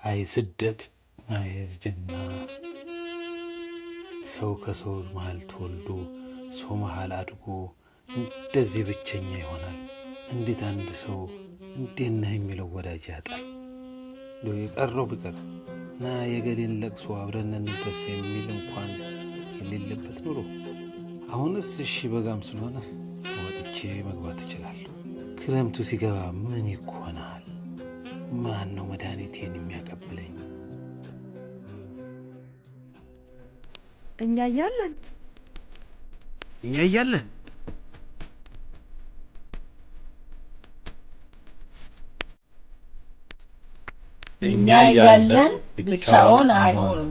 አይ ስደት አይ ጀና ሰው ከሰው መሃል ተወልዶ ሰው መሃል አድጎ እንደዚህ ብቸኛ ይሆናል። እንዴት አንድ ሰው እንዴት ነህ የሚለው ወዳጅ ያጣል? የቀረው ቢቀር ና የገሌን ለቅሶ አብረን እንድረስ የሚል እንኳን የሌለበት ኑሮ። አሁንስ እሺ በጋም ስለሆነ ወጥቼ መግባት እችላለሁ። ክረምቱ ሲገባ ምን ይኮናል? ማን ነው መድኃኒቴን የሚያቀብለኝ? እኛ እያለን እኛ እያለን ብቻውን አይሆንም።